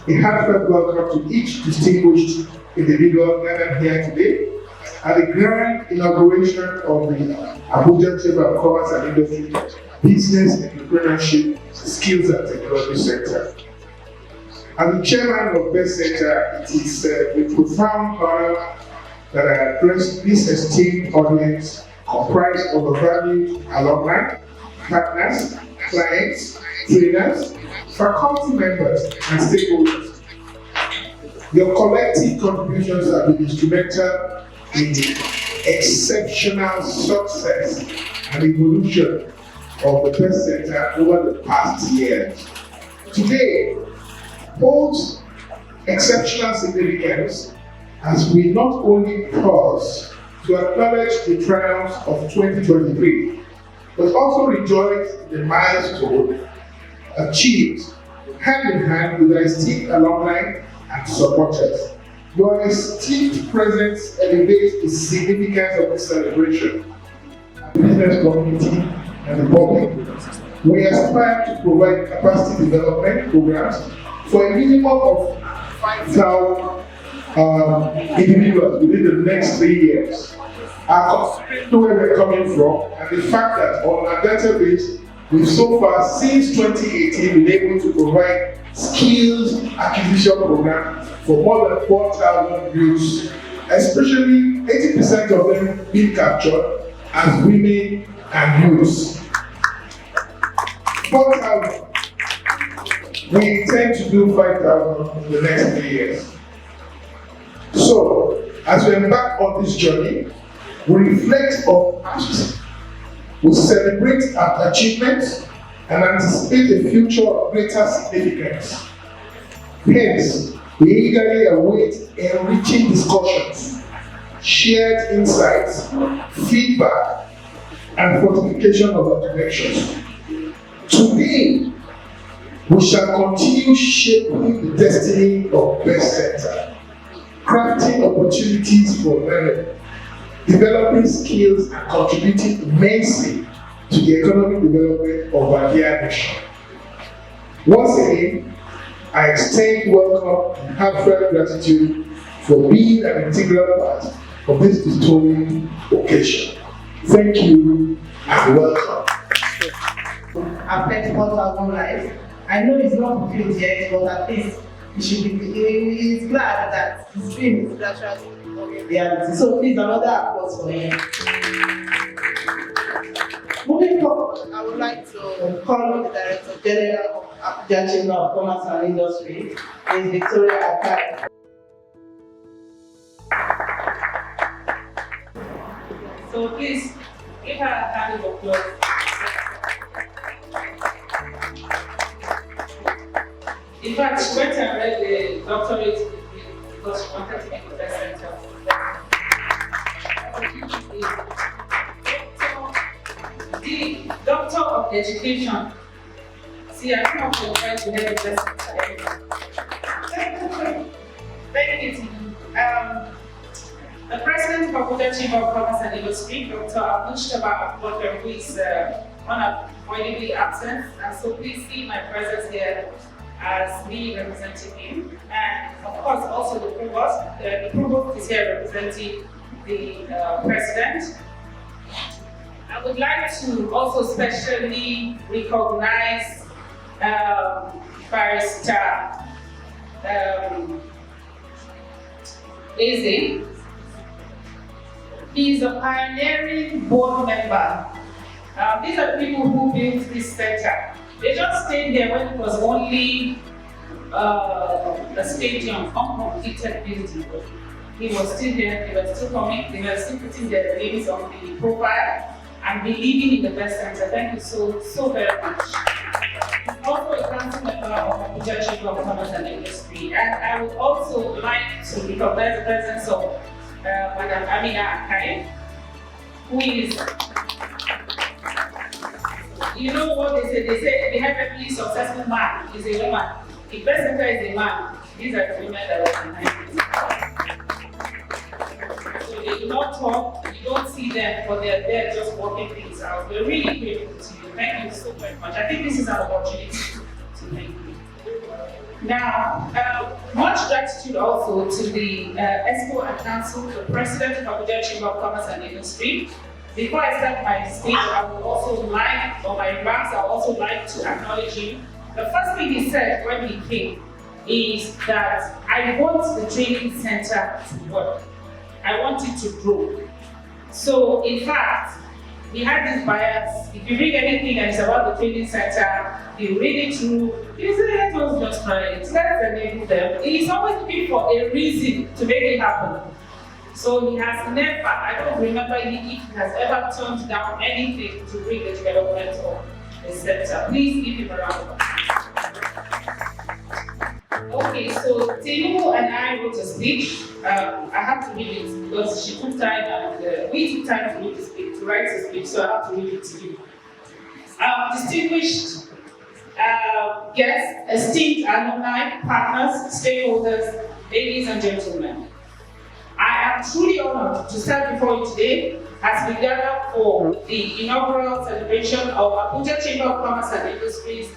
A heartfelt welcome to each distinguished individual gathered here today at the grand inauguration of the Abuja Chamber of Commerce and Industry Business Entrepreneurship Skills and Technology Center. As the chairman of BEST Center, it is with profound honor that I address this esteemed audience comprised of valued alumni, partners, clients, trainers, faculty members, and stakeholders. Your collective contributions have been instrumental in the exceptional success and evolution of the BEST Center over the past years. Today holds exceptional significance as we not only pause to acknowledge the triumphs of 2023, but also rejoice in the milestone achieved hand in hand with our esteemed alumni and supporters. Your esteemed presence elevates the significance of this celebration. The business community and the public, we aspire to provide capacity development programs for a minimum of 5,000 individuals within the next 3 years. Considering where we're coming from and the fact that on our database, we've so far since 2018 been able to provide skills acquisition program for more than 4,000 youths, especially 80% of them being captured as women and youths. 4,000. We intend to do 5,000 in the next 3 years. So, as we embark on this journey, we reflect on past, we celebrate our achievements, and anticipate a future of greater significance. Hence, we eagerly await enriching discussions, shared insights, feedback, and fortification of our connections. Today, we shall continue shaping the destiny of BEST Center, crafting opportunities for learning, developing skills, and contributing immensely to the economic development of our dear nation. Once again, I extend welcome and heartfelt gratitude for being an integral part of this historic occasion. Thank you and welcome. Affect 4,000 lives. I know it's not fulfilled yet, but at least he is glad that his dream is gradually reality. So please, another applause for him. Moving forward, I would like to call the Director General of Abuja Chamber of Commerce and Industry, Ms. Victoria Akai. So please give her a hand of applause. In fact, she went and read the doctorate degree because she wanted to be the best center. The Doctor of Education. See, I come up with trying to head the best center. Thank you. The President of Abuja Chamber of Commerce and Industry, Dr. Abdul Bakr, who is unavoidably absent, and so please see my presence here as me representing him, and of course also the provost. The provost is here representing the president. I would like to also specially recognize Barrister Eze. He is a pioneering board member. These are people who built this center. They just stayed there when it was only a stadium, uncompleted building. He was still there, they were still coming, they were still putting their names on the profile and believing in the BEST Center. Thank you so very much. He's also a council member of Abuja Chamber of Commerce and Industry. And I would also like to recognize the presence of Madam Amina Akai, who is, you know what they say? They say the heavily successful man is a woman. The BEST Center is a man. These are the women that are behind it. So they do not talk, you don't see them, but they're there just working things out. We're really grateful to you. Thank you so very much. I think this is an opportunity to thank you. Now, much gratitude also to the Expo and Council, the President of Abuja Chamber of Commerce and Industry. Before I start my speech, I would also like, or my remarks, I would also like to acknowledge him. The first thing he said when he came is that I want the training center to work. I want it to grow. So, in fact, he had this bias. If you read anything and it's about the training center, you read it through, you say, let us just try it, let's enable them. He's always looking for a reason to make it happen. So he has never, I don't remember if he has ever turned down anything to bring the development of the center. Please give him a round of applause. Okay, so Tinubu and I wrote a speech. I have to read it because she took time and we took time to read the speech, to write the speech, so I have to read it to you. Distinguished guests, esteemed alumni, partners, stakeholders, ladies and gentlemen. I am truly honored to stand before you today as we gather for the inaugural celebration of Abuja Chamber of Commerce and Industries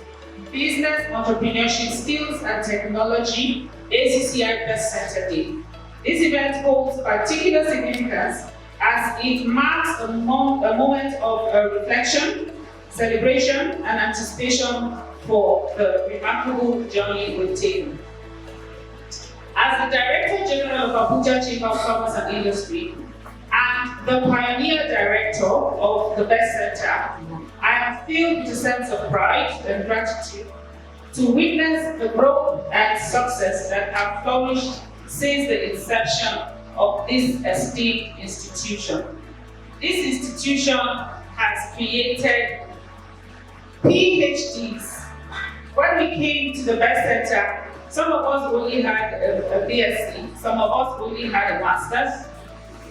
Business, Entrepreneurship, Skills and Technology ACCI Best Center Day. This event holds particular significance as it marks a moment of reflection, celebration, and anticipation for the remarkable journey we've taken. As the Director General of Abuja Chamber of Commerce and Industry and the Pioneer Director of the Best Center, I am filled with a sense of pride and gratitude to witness the growth and success that have flourished since the inception of this esteemed institution. This institution has created PhDs. When we came to the Best Center, some of us only had a BSc, some of us only had a master's,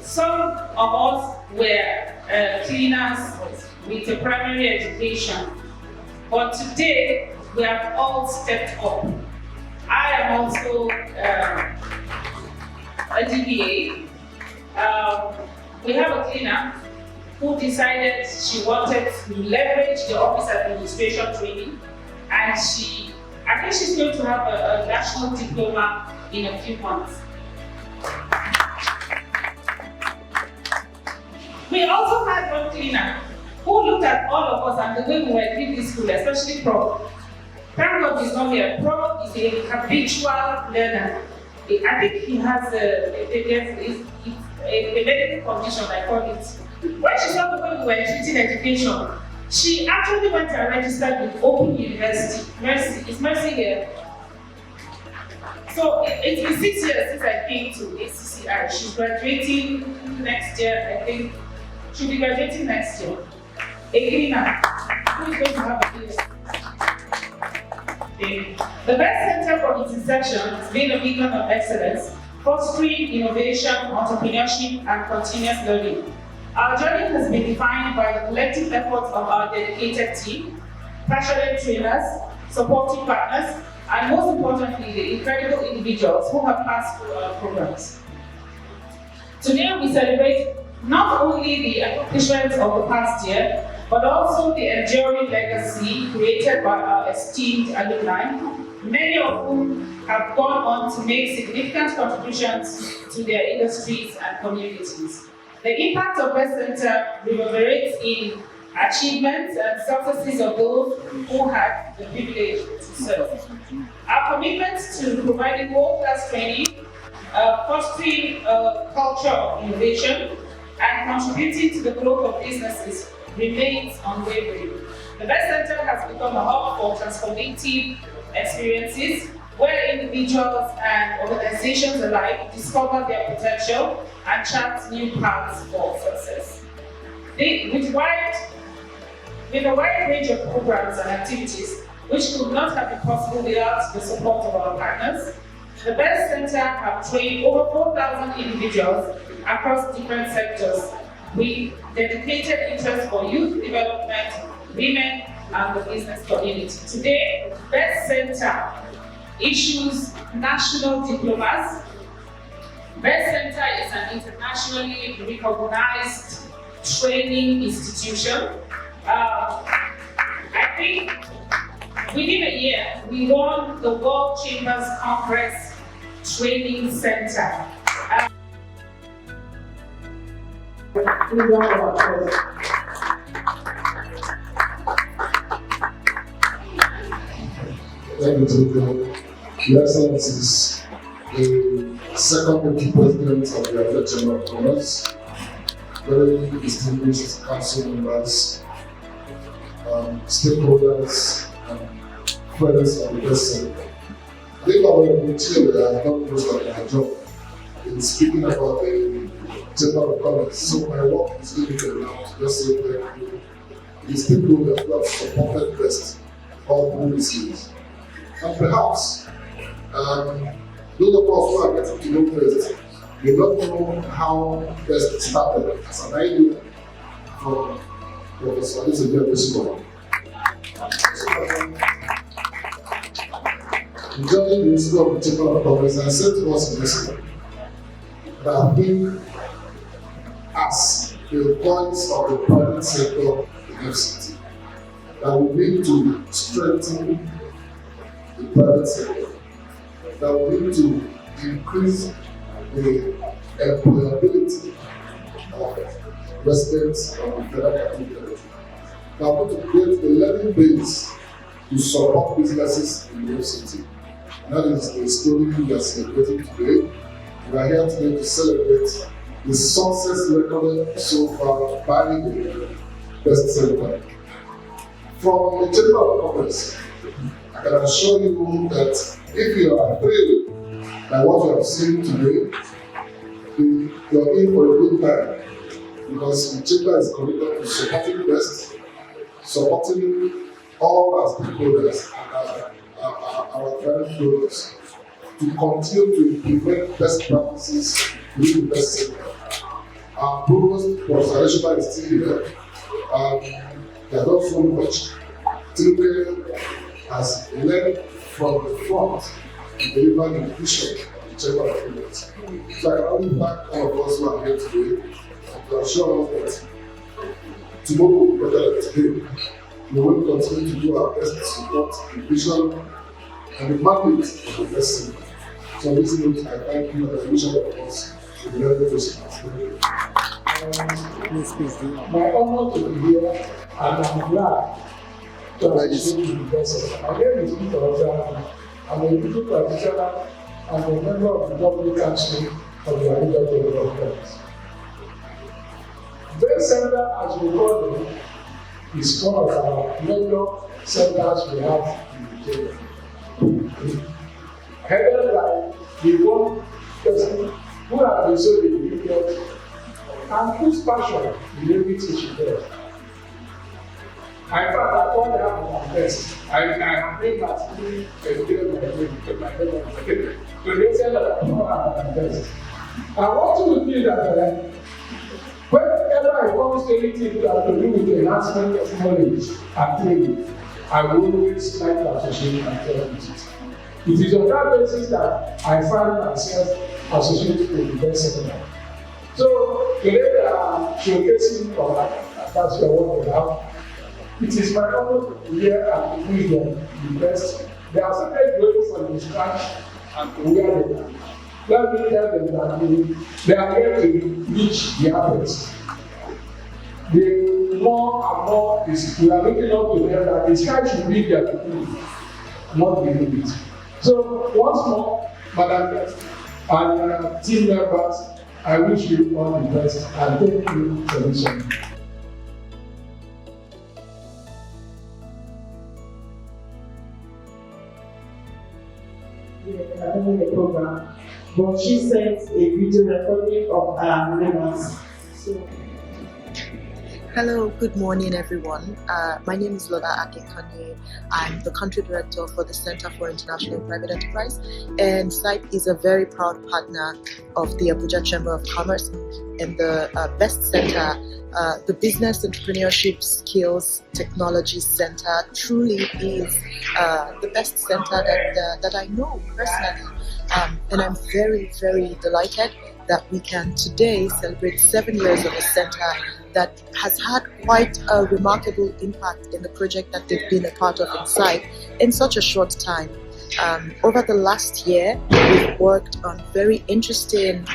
some of us were cleaners with a primary education. But today, we have all stepped up. I am also a DBA. We have a cleaner who decided she wanted to leverage the office administration training, and I think she's going to have a national diploma in a few months. We also had one cleaner who looked at all of us and the way we were in this school, especially Prof. Thank God he's not here. Prof is a habitual learner. I think he has a medical condition, I call it. When she saw the way we were treating education, she actually went and registered with Open University. Mercy, is Mercy here? So it's been 6 years since I came to ACCI. She's graduating next year, I think. She'll be graduating next year. A cleaner who is going to have a business. The Best Center from its inception has been a beacon of excellence, fostering innovation, entrepreneurship, and continuous learning. Our journey has been defined by the collective efforts of our dedicated team, passionate trainers, supportive partners, and most importantly, the incredible individuals who have passed through our programs. Today, we celebrate not only the accomplishments of the past year, but also the enduring legacy created by our esteemed alumni, many of whom have gone on to make significant contributions to their industries and communities. The impact of Best Center reverberates in achievements and successes of those who had the privilege to serve. Our commitment to providing world-class training, fostering a culture of innovation, and contributing to the growth of businesses remains unwavering. The Best Center has become a hub for transformative experiences where individuals and organizations alike discover their potential and chart new paths for success. With a wide range of programs and activities, which could not have been possible without the support of our partners, the Best Center have trained over 4,000 individuals across different sectors with dedicated interest for youth development, women, and the business community. Today, Best Center issues national diplomas. Best Center is an internationally recognized training institution. I think Within a year, we won the World Chambers Congress Training Center. Thank you, Toko. Your Excellencies, the second deputy president of the Abuja Chamber of Commerce, very distinguished council members, stakeholders, and friends of the person. I think I will continue that I have done most of my job in speaking about the Chamber of Commerce. So my work is limited now to just say thank you. The stakeholders who have supported best all through these years. And perhaps those of us who are getting to know Best may not know how Best started as an idea from Professor Elizabeth. Joining the School of the Chamber of Commerce, I said to us in this that I think as the voice of the private sector in FCT, that we need to strengthen the private sector, that we need to increase the employability of residents of the federal capital territory. That we need to create a learning base to support businesses in the FCT. And that is the story we are celebrating today. We are here today to celebrate the success recorded so far by the Best Center. From the Chamber of Commerce, I can assure you that if you are thrilled by what you have seen today, you're in for a good time, because the Chamber is committed to supporting Best, supporting all our stakeholders and our friend products to continue to implement best practices within the Best Sector. Our provost, Professor Elizabeth, is still here. They have done so much. Tinker has learned from the front and delivered the vision of the Chamber of Commerce. So I can only thank all of us who are here today to assure us that tomorrow will be better than today. We will continue to do our best to support the vision and the mandate of the Best Sector. So on this note, I thank you and I wish all of us a very good My honor to be here, and I'm glad to associate with the Best Sector. My name is Peter Ozana. I'm a legal practitioner and a member of the Governing Council of the Abuja Chamber of Commerce. Best Center, as we call it, is one of our major centers we have in the Chamber. Headed by the one person who has been so dedicated and whose passion is everything she does. In fact, I call her my best. I have been asking my name. So they said that I call her my best. I want to be that whenever I come to anything that to do with the enhancement of knowledge and training, I will always like to associate myself with it. It is on that basis that I find myself associated with the Best Sector. So today they are showcasing that's your work about. It is my honor to be here and to wish them the best. They are simply going from the scratch and to where they are. Let me tell them that they are here to reach the apex. The more and more is we are looking up to them that the sky should be their people, not the limit. So once more, Madam and team members, I wish you all the best and thank you for listening. The program, but she sent a video recording of her members. So, hello, good morning everyone. My name is Lola Akinkonye. I'm the country director for the Center for International and Private Enterprise, and SIPE is a very proud partner of the Abuja Chamber of Commerce and the Best Center the Business Entrepreneurship Skills Technology Center truly is the best center that I know personally. And I'm very, very delighted that we can today celebrate 7 years of a center that has had quite a remarkable impact in the project that they've been a part of inside in such a short time. Over the last year, we've worked on very interesting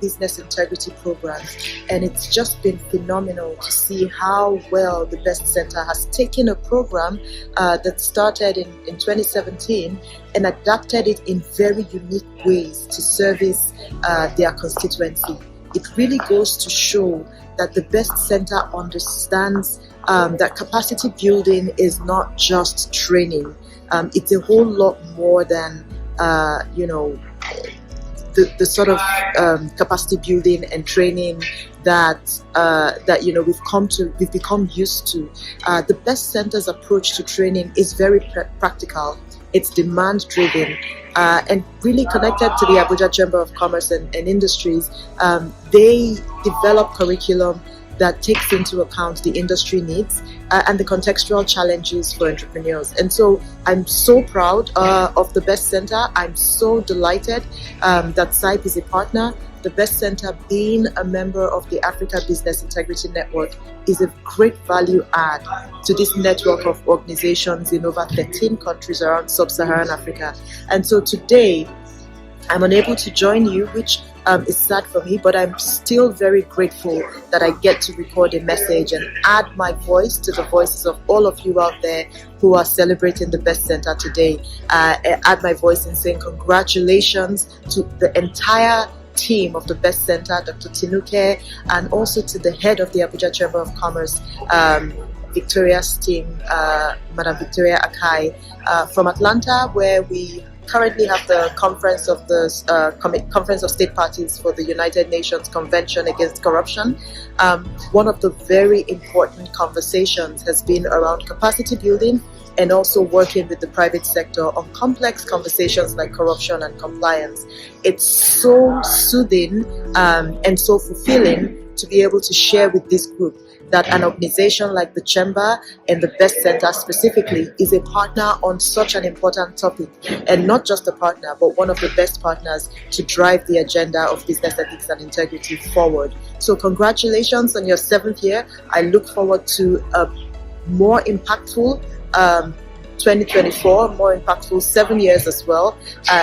business integrity programs, and it's just been phenomenal to see how well the Best Center has taken a program that started in 2017 and adapted it in very unique ways to service their constituency. It really goes to show that the Best Center understands that capacity building is not just training. It's a whole lot more than, the sort of capacity building and training that we've become used to. The Best Center's approach to training is very practical. It's demand driven. And really connected to the Abuja Chamber of Commerce and Industries. They develop curriculum that takes into account the industry needs and the contextual challenges for entrepreneurs. And so I'm so proud of the Best Center. I'm so delighted that SIPE is a partner. The Best Center, being a member of the Africa Business Integrity Network, is a great value add to this network of organizations in over 13 countries around sub-Saharan Africa. And so today, I'm unable to join you, which is sad for me, but I'm still very grateful that I get to record a message and add my voice to the voices of all of you out there who are celebrating the Best Center today. Add my voice in saying congratulations to the entire team of the Best Center, Dr. Tinuke, and also to the head of the Abuja Chamber of Commerce, Victoria's team, Madam Victoria Akai, from Atlanta, where we currently have the conference of state parties for the United Nations Convention Against Corruption. One of the very important conversations has been around capacity building and also working with the private sector on complex conversations like corruption and compliance. It's so soothing and so fulfilling to be able to share with this group that an organization like the Chamber and the Best Center specifically is a partner on such an important topic, and not just a partner, but one of the best partners to drive the agenda of business ethics and integrity forward. So congratulations on your 7th year. I look forward to a more impactful 2024, more impactful 7 years as well,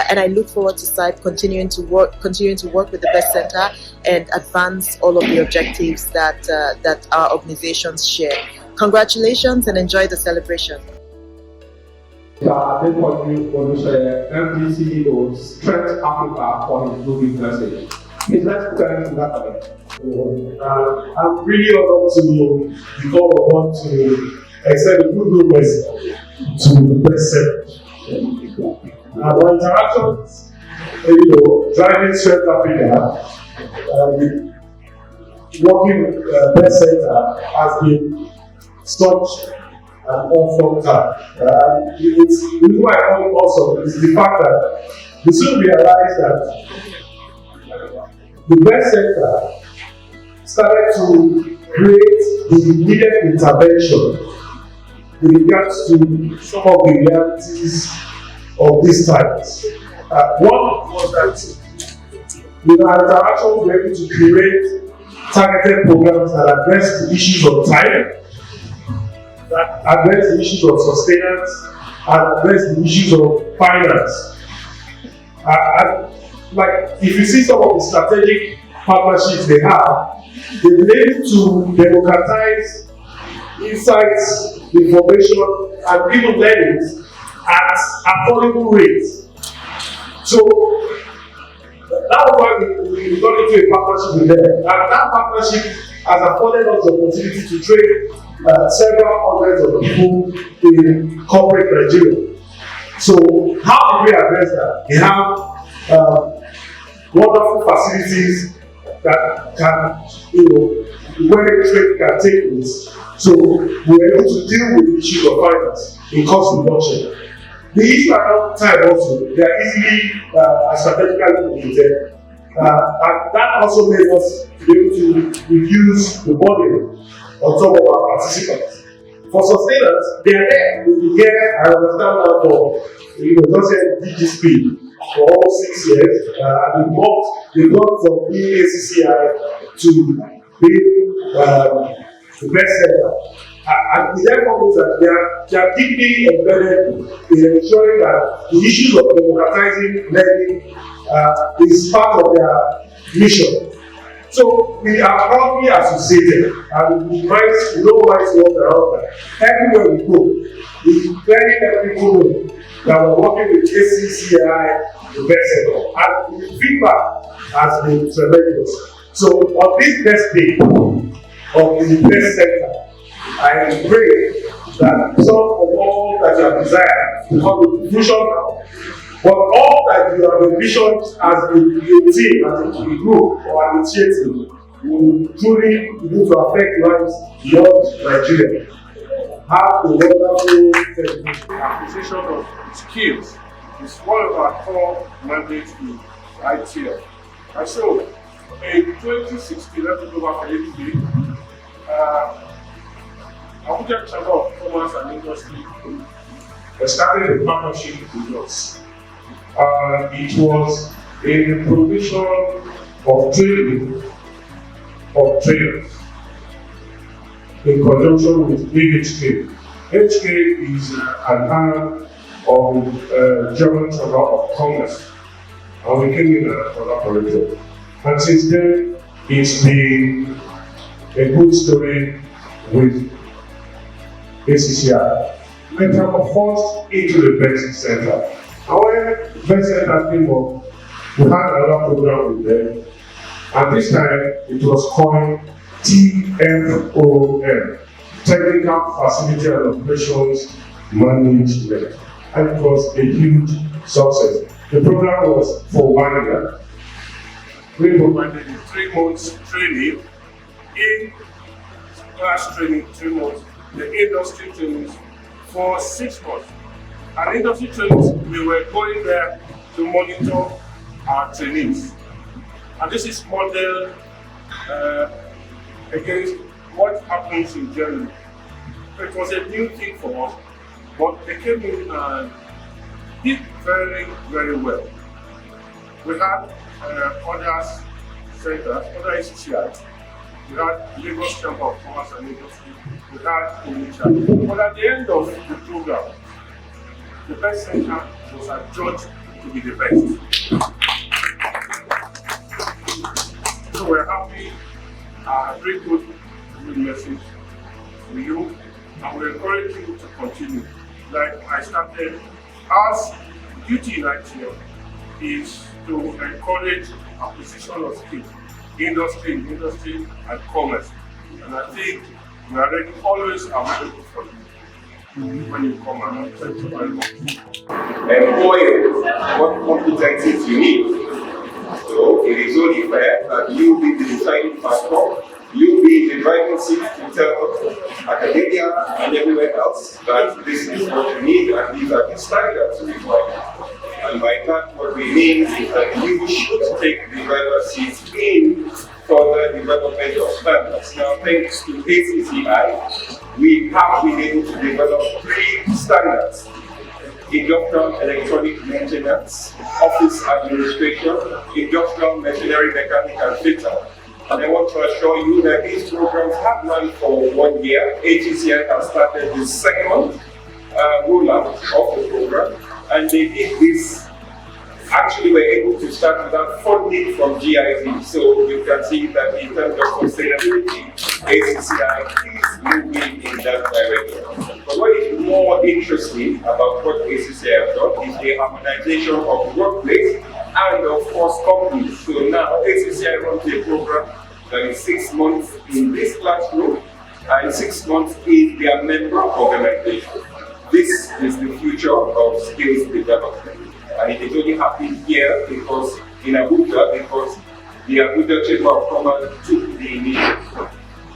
and I look forward to SIPE continuing to work with the Best Center and advance all of the objectives that our organizations share. Congratulations and enjoy the celebration. Therefore, you want to share MD CEO Strength Africa for his moving message. Please let's turn to that again. I'm really honored to become one to extend a good message to the Best Center. Our interactions, driving Strength Africa, working with Best Center has been such an awful time. The reason why I call it awesome is the fact that we soon realized that the Best Center started to create the needed intervention with regards to some of the realities of these times. One was that our interactions were able to create targeted programs that address the issues of time, that address the issues of sustenance, and address the issues of finance. Like if you see some of the strategic partnerships they have, they've been able to democratize insights, information, and even learnings at affordable rates. So that was why we got into a partnership with them, and that partnership has afforded us the opportunity to train several hundreds of people in corporate Nigeria. So how did we address that? We have wonderful facilities that can, where trade can take place. So we're able to deal with the issue of finance in cost reduction. The issue around time also, they are easily strategically located. And that also made us be able to reduce the burden on top of our participants. For sustainers, they are there. I understand that for just DG speed for all 6 years, and they got from being ACCI to being the best center. And it therefore means that they are deeply embedded in ensuring that the issues of democratizing learning is part of their mission. So we are proudly associated, and we no mice walk around that. Everywhere we go, it's very people know that we're working with ACCI, the best center, and the feedback has been tremendous. So on this best day of the best center, I pray that some of all that you have desired become a vision now, but all that you have envisioned as a team, as a group or an initiative will truly begin to affect lives beyond Nigeria. Have a wonderful celebration. Acquisition of skills is one of our core mandates to ITF. And so, in 2016, let me go back a little bit. Abuja Chamber of Commerce and Industry Started a partnership with us. It was in the provision of training of trainers in conjunction with HK. HK is an arm of German Chamber of Commerce, and we came in and collaborated. And since then, it's been a good story with ACCI. Metamorphosed into the best center. And when best center came up, we had another program with them, and this time it was called TFOM, Technical Facility and Operations Management, and it was a huge success. The program was for 1 year. we provided 3 months training in class training, 3 months, the industry trainings for 6 months. And industry trainings, we were going there to monitor our trainees. And this is modeled against what happens in Germany. It was a new thing for us, but they came in and did very, very well. We had other centers, other ACCI. We had Lagos Chamber of Commerce and Industry. We had Onitsha. But at the end of the program, the best center was adjudged to be the best. So we're happy, very good message for you, and we encourage you to continue. Like I started, our duty in ITF is to encourage acquisition of skills, industry and commerce. And I think we are ready, always available for you when you come around. Thank you very much. Employer what competencies you need. So it is only fair that you be the deciding factor, you be in the driving seat to tell academia and everywhere else that this is what you need and these are the standards required. And by that, what we mean is that you should take the driver's seat in further development of standards. Now, thanks to ACCI, we have been able to develop 3 standards: industrial electronic maintenance, office administration, industrial machinery mechanical fitter. And I want to assure you that these programs have run for 1 year. ACCI has started the second rollout of the program, and they did this. Actually, we're able to start without funding from GIZ. So you can see that in terms of sustainability, ACCI is moving in that direction. But what is more interesting about what ACCI has done is the harmonization of the workplace and of course companies. So now ACCI runs a program that is 6 months in this classroom and 6 months in their member organization. This is the future of skills development. And it is only happening here because in Abuja, because the Abuja Chamber of Commerce took the initiative.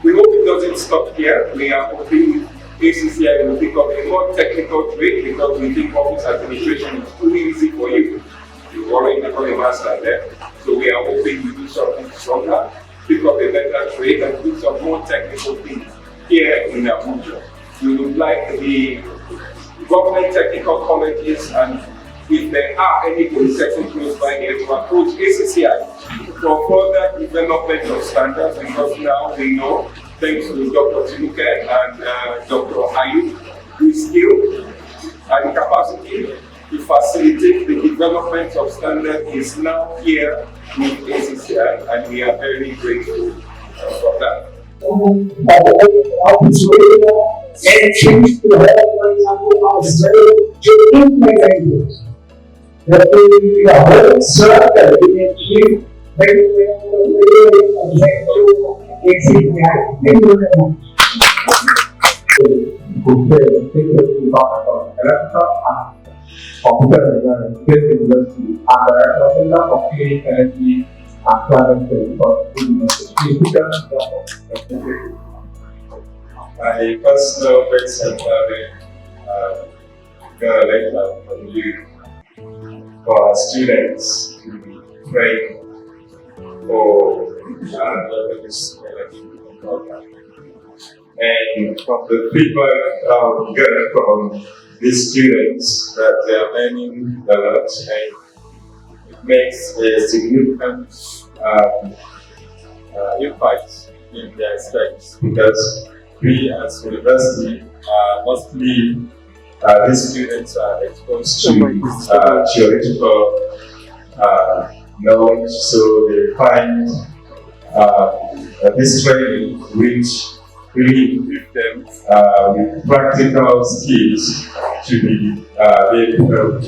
We hope it doesn't stop here. We are hoping ACCI will pick up a more technical trade because we think office administration is too easy for you. You've already become a master there. So So we are hoping to do something stronger, pick up a better trade, and do some more technical things here in Abuja. We would like the government technical colleges, and if there are any polytechnic close by here, to approach ACCI for further development of standards, because now we know, thanks to Dr. Tinuke and Dr. Ayub, the skill and capacity to facilitate the development of standards is now here with ACCI, and we are very grateful for that. Computer University and Director of Clinical Energy and Climate Change for University. My personal best from you for our students to pray for this program. And from the feedback we get from these students, that they are learning a lot, and it makes a significant impact in their studies, because we as university mostly these students are exposed to theoretical knowledge, so they find this training which really equip them with practical skills to be able to.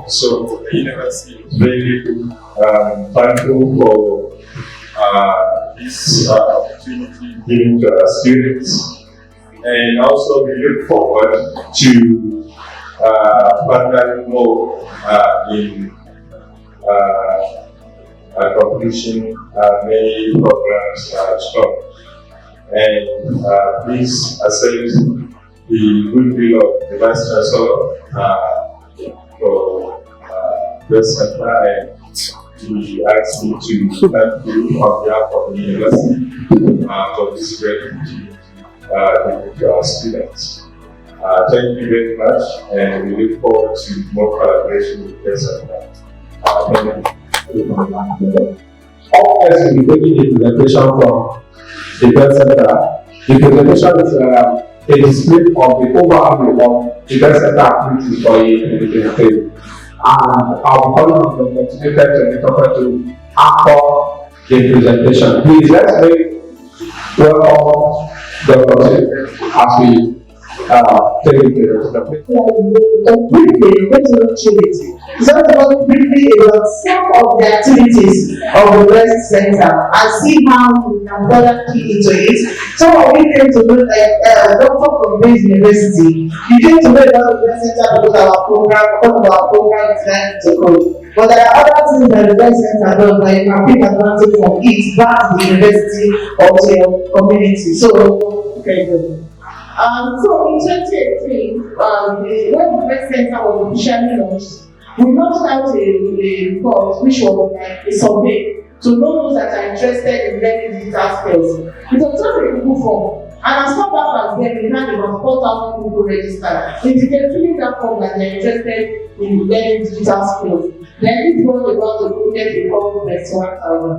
So the university is very thankful for this opportunity given to our students, and also we look forward to partnering more in completion many programs strong. And please accept the goodwill of the Vice Chancellor for this center, and we ask you to thank you on behalf of the university for this great opportunity to our students. Thank you very much, and we look forward to more collaboration with this center. All as we taking the presentation from the Bell Center. The presentation is a display of the overall of the Bell Center activities for 2023. And I'll be calling on the motivated to anchor the presentation. Please let's make welcome the as we take the Briefly, talk about briefly about some of the activities of the West Center and see how we can further key into it. Some of you came to know, like Doctor from Bates University, you came to know about the West Center because our program is going to go. But there are other things that the West Center does that you can take advantage from it back to the university or to your community. So, okay, good. So in 2018, when the West Center was officially launched, we launched out a report which was like a survey to know those that are interested in learning digital skills. It was just a Google form, and as far back as then, we had about 4,000 people registered. Indicate filling that form that they're interested in learning digital skills. Then it was about the project we call Best 1,000.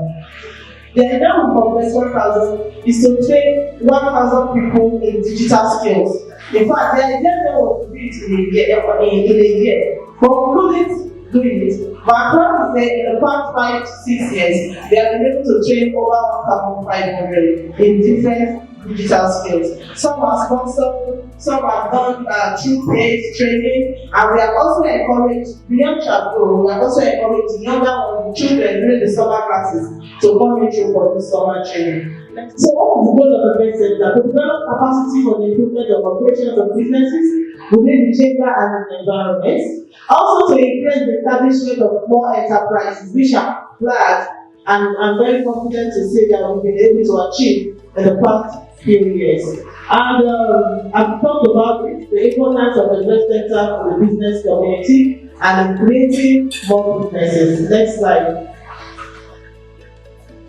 The exam of Best 1,000 is to train 1,000 people in digital skills. In fact, the idea was to do it in a year, but we couldn't do it. But I'm proud to say, in the past 5 to 6 years, they have been able to train over 1,500 in different digital skills. Some are sponsored, some are done through paid training, and we are also encouraged, beyond Chapeau, we are also encouraging younger children during the summer classes to come in through for the summer training. So what is the goal of the Best Center? To develop capacity for the improvement of operations of businesses within the chamber and the environment. Also to encourage the establishment of more enterprises, which are glad and I'm very confident to say that we've been able to achieve in the past few years. And I've talked about it, the importance of the Best Center for the business community and in creating more businesses. Next slide.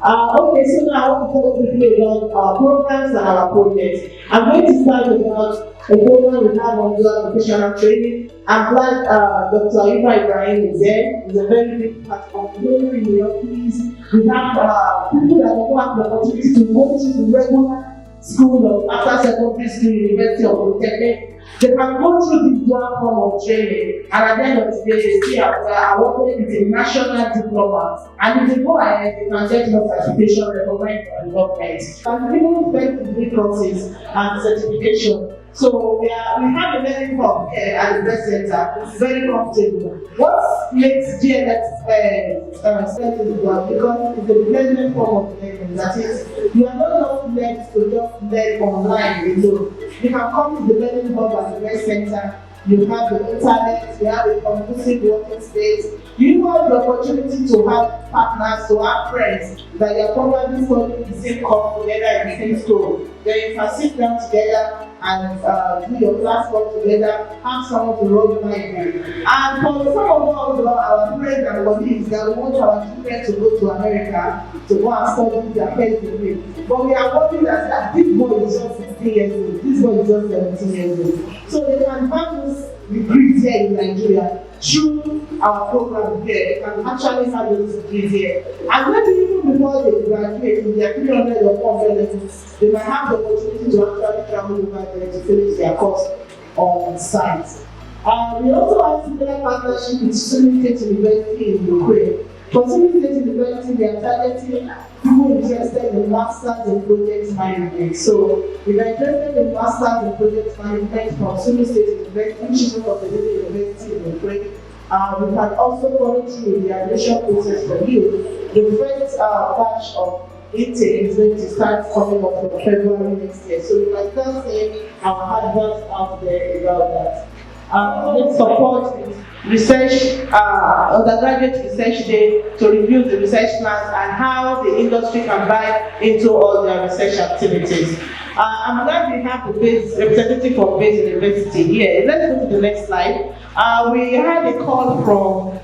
Okay, so now I want to talk quickly about our programs and our projects. I'm going to start about a program we have on dual vocational training. I'm glad Dr. Ibrahim is there. He's a very big part of the program in the office. We have people that don't have the opportunity to go to the regular school of after secondary school, University of Polytechnic. They can go through this dual form of training, and at the end of the day, they see awarded with a national diploma. And if they go ahead, they can get more certification recognized by the government. And people spend degree courses and certification. So we have a learning hub here at the Best Center. It's very comfortable. What makes GLS special because it's a blended form of learning. That is, you are not just left to just learn online alone. You can come to the learning hub at the Best Center. You have the internet, you have a conducive working space. You have the opportunity to have partners, to have friends that you are probably studying the same course together in the same school. Then you can sit down together and do your classwork together, have someone to roll the mind with. And for some of us, our friends and colleagues that we want our children to go to America to go and study their first degree. But we are working that this boy is just 16 years old, this boy is just 17 years old. So they can have those degrees here in Nigeria through our program here. They can actually have those degrees here. And maybe even before they graduate in their 300 or 400 levels, they might have the opportunity to actually travel over there to finish their course on site. We also have similar partnership with Sunni State University in Ukraine. For Sunni State University, they are targeting people interested in masters in project management. So, if you are interested in masters in project management from Sunni State University, which is one of the leading universities in Ukraine, we can also follow through the admission process for you. The first batch of intake is going to start coming up in February next year. So, you can start seeing our adverts out there about that. Let's support research, undergraduate research day to review the research plans and how the industry can buy into all their research activities. I'm glad we have the base representative from Base University here. Let's go to the next slide. We had a call from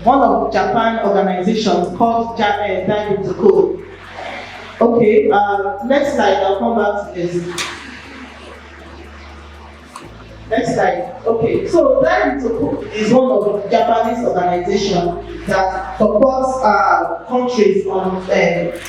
one of Japan organizations called Dive to Code. Okay, next slide, I'll come back to this. Next slide. Okay, so that is one of the Japanese organizations that supports countries on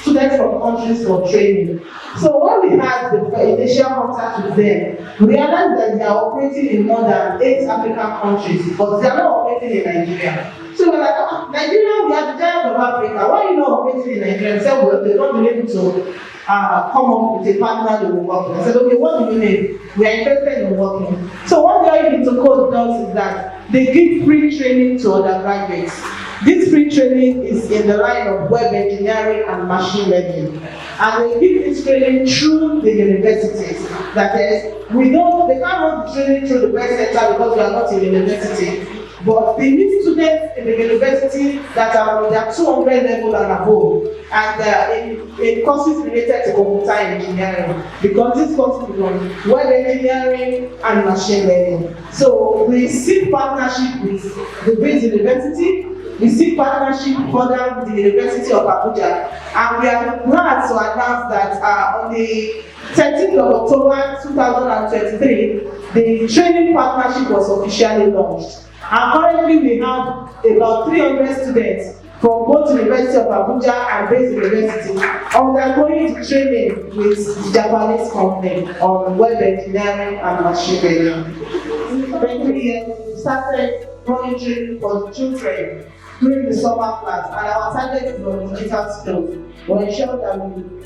students from countries for training. So when we had the initial contact with them, we realized that they are operating in more than 8 African countries, but they are not operating in Nigeria. So we're like, Nigeria, we are the giant of Africa. Why are you not operating in Nigeria? They said, well, they've not been able to come up with a partner they will work with. I said, okay, what do you need? We are interested in working. So what Dive into Code does is that they give free training to undergraduates. This free training is in the line of web engineering and machine learning. And they give this training through the universities. That is, they can't run the training through the Best Center because we are not a university. But they need students in the university that are on their 200 level and above, and in courses related to computer engineering, because this course is on web engineering and machine learning. So we seek partnership with the Base University, we seek partnership further with the University of Abuja, and we are glad to announce that on the 13th of October 2023, the training partnership was officially launched. And currently we have about 300 students from both University of Abuja and Base University undergoing training with the Japanese company on web engineering and machine learning. 20 years we started running training for the children during the summer class, and our target is on digital skills. We ensure that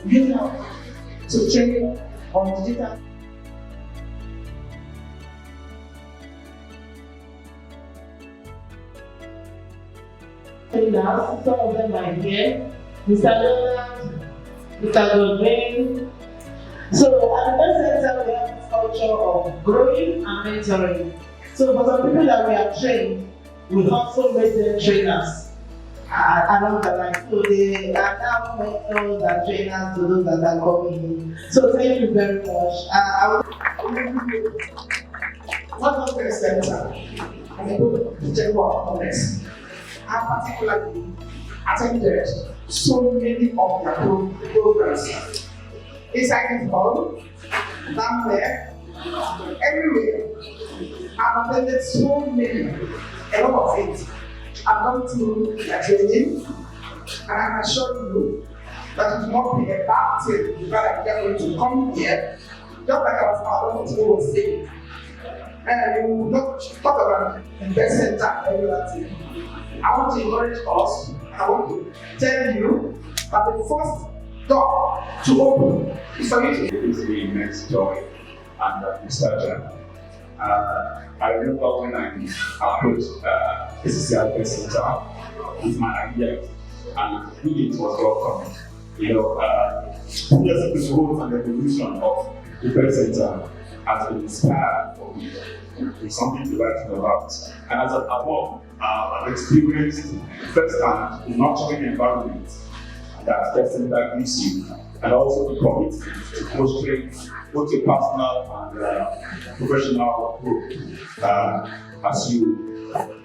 we use them to train on digital. Some of them are here, Mr. Leonard, Mr. Godwin. So at the Best Center, we have this culture of growing and mentoring. So for some people that we have trained, we also made them trainers along the line. So they are now mentors and trainers to those that are coming in. So thank you very much. What was the center? And the Chamber of Commerce, and particularly attended so many of their programs. Inside this hall, down there, everywhere. I've attended so many, a lot of it. I've gone through their training, and I can assure you that it will not be a bad thing that I get to come here, just like our father was saying. And we will not talk about investment and everything. I want to encourage us, I want to tell you that the first door to open is for you to. It is the immense joy and nostalgia. I remember when I approached SCCI Center with my ideas, and really it was welcome. You know, just the growth and evolution of the Press Center has been inspired for me. It's something to write about. And as a mom, I've experienced firsthand the nurturing environment that Press Center gives you, and also the commitment to fostering both your personal and professional growth as you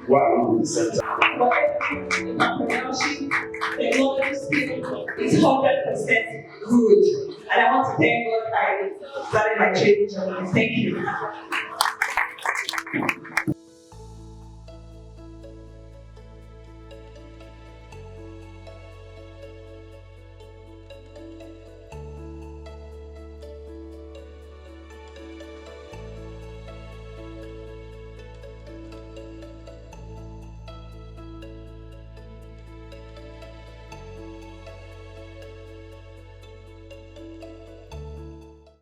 work with the center. For everything, entrepreneurship, technology skill is 100% good. And I want to thank God I started my training journey. Thank you.